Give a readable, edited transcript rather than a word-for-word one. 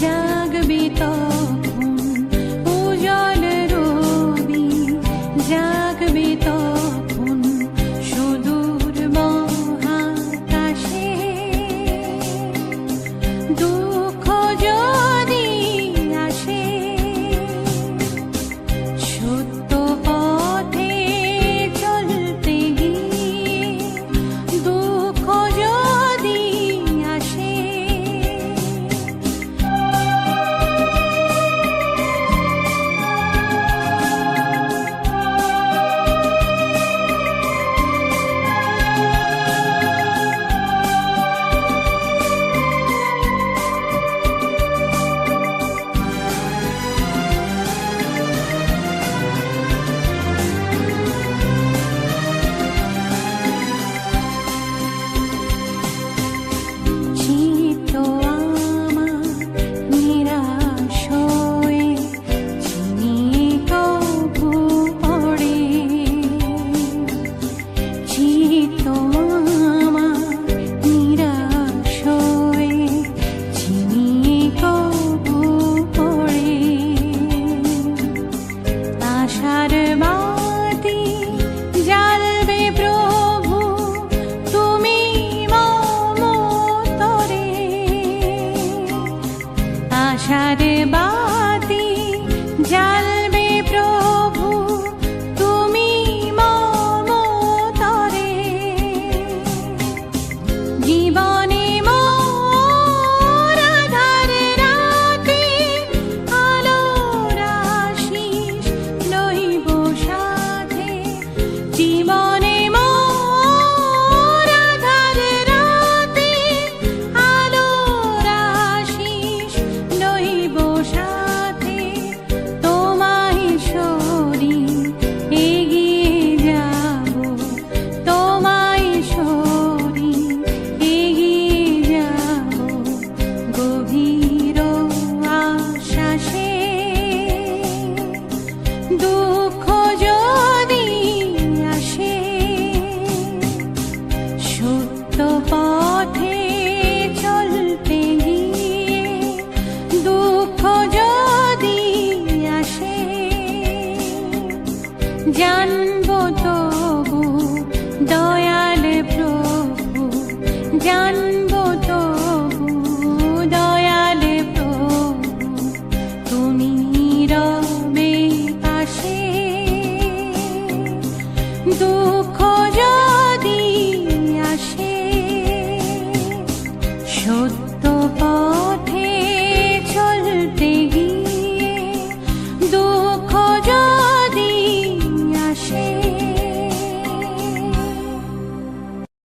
জাগবে তখন উজ্জ্বল রবি, জাগবে তখন সুদূর মহাকাশে। দুঃখ যদি আসে সত্য পথে চলতে গিয়ে, দুঃখ যদি আসে চিত্ত আমার নিরাশ হয়ে চিনি তবু পড়ে, চিত্ত আমার নিরাশ হয়ে চিনি তবু পড়ে। আশার বাতি জ্বালবে প্রভু তুমি মম তরে, আশার বাতি জ্বালবে প্রভু তুমি মম তরে। জীবনে মোর আঁধার রাতে আলোর আশিস লইব সাথে, জীবনে মোর আঁধার রাতে আলোর আশিস লইব সাথে। তোমায় সরি এগিয়ে যাব, তোমায় সরি এগিয়ে যাব গভীর আশ্বাসে। দুঃখ যদি আসে সত্য পথে চলতে গিয়ে, দুঃখ যদি আসে জানবো তবু দয়াল প্রভু, জানবো তবু দয়াল প্রভু তুমি রবে পাশে। দুঃখ যদি আসে সত্য